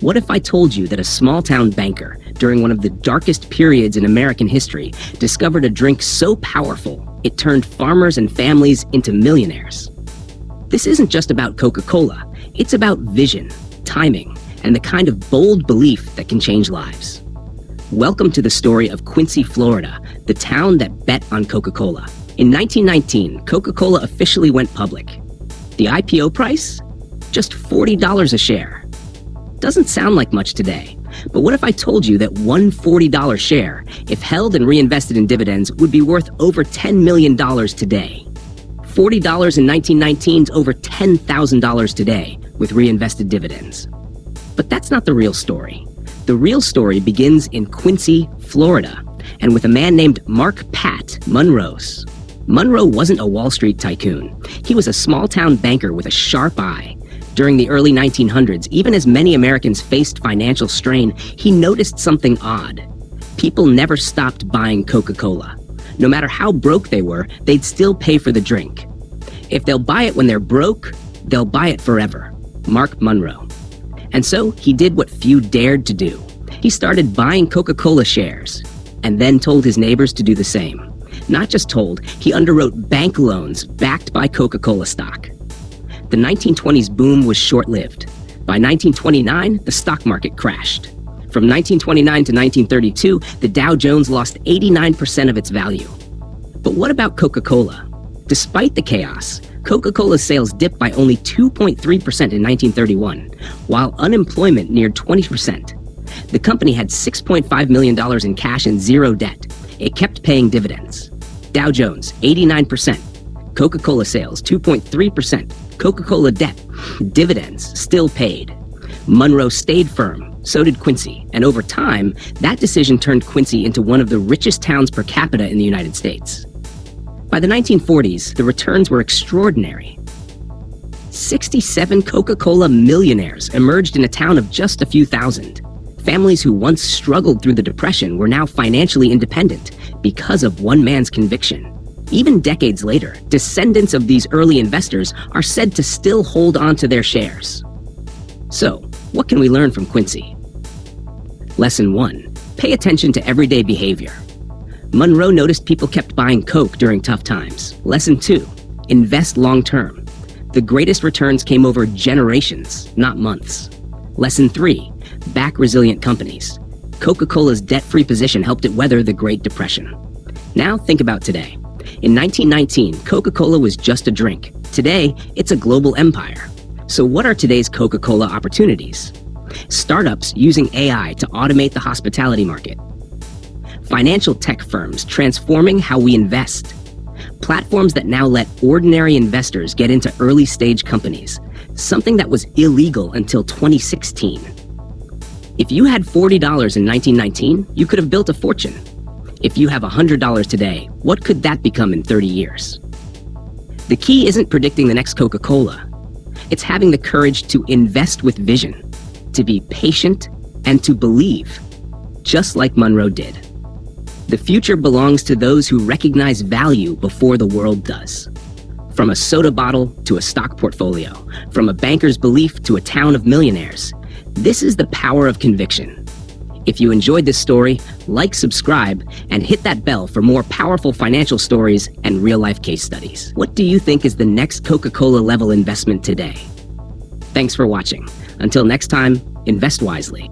What if I told you that a small-town banker, during one of the darkest periods in American history, discovered a drink so powerful it turned farmers and families into millionaires? This isn't just about Coca-Cola. It's about vision, timing, and the kind of bold belief that can change lives. Welcome to the story of Quincy, Florida, the town that bet on Coca-Cola. In 1919, Coca-Cola officially went public. The IPO price? Just $40 a share. Doesn't sound like much today, but what if I told you that one $40 share, if held and reinvested in dividends, would be worth over $10 million today? $40 in 1919 is over $10,000 today with reinvested dividends. But that's not the real story. The real story begins in Quincy, Florida, and with a man named Mark "Pat" Monroe. Monroe wasn't a Wall Street tycoon. He was a small-town banker with a sharp eye. During the early 1900s, even as many Americans faced financial strain, he noticed something odd. People never stopped buying Coca-Cola. No matter how broke they were, they'd still pay for the drink. If they'll buy it when they're broke, they'll buy it forever. Mark Monroe. And so he did what few dared to do. He started buying Coca-Cola shares, and then told his neighbors to do the same. Not just told, he underwrote bank loans backed by Coca-Cola stock. The 1920s boom was short-lived. By 1929, the stock market crashed. From 1929 to 1932, the Dow Jones lost 89% of its value. But what about Coca-Cola? Despite the chaos, Coca-Cola's sales dipped by only 2.3% in 1931, while unemployment neared 20%. The company had $6.5 million in cash and zero debt. It kept paying dividends. Dow Jones, 89%. Coca-Cola sales, 2.3%. Coca-Cola debt, dividends still paid. Monroe stayed firm, so did Quincy, and over time, that decision turned Quincy into one of the richest towns per capita in the United States. By the 1940s, the returns were extraordinary. 67 Coca-Cola millionaires emerged in a town of just a few thousand. Families who once struggled through the Depression were now financially independent because of one man's conviction. Even decades later, descendants of these early investors are said to still hold on to their shares. So, what can we learn from Quincy? Lesson 1. Pay attention to everyday behavior. Monroe noticed people kept buying Coke during tough times. Lesson 2. Invest long-term. The greatest returns came over generations, not months. Lesson 3. Back resilient companies. Coca-Cola's debt-free position helped it weather the Great Depression. Now think about today. In 1919, Coca-Cola was just a drink. Today, it's a global empire. So what are today's Coca-Cola opportunities? Startups using AI to automate the hospitality market. Financial tech firms transforming how we invest. Platforms that now let ordinary investors get into early-stage companies, something that was illegal until 2016. If you had $40 in 1919, you could have built a fortune. If you have $100 today, what could that become in 30 years? The key isn't predicting the next Coca-Cola. It's having the courage to invest with vision, to be patient, and to believe, just like Monroe did. The future belongs to those who recognize value before the world does. From a soda bottle to a stock portfolio, from a banker's belief to a town of millionaires, this is the power of conviction. If you enjoyed this story, like, subscribe, and hit that bell for more powerful financial stories and real-life case studies. What do you think is the next Coca-Cola level investment today? Thanks for watching. Until next time, invest wisely.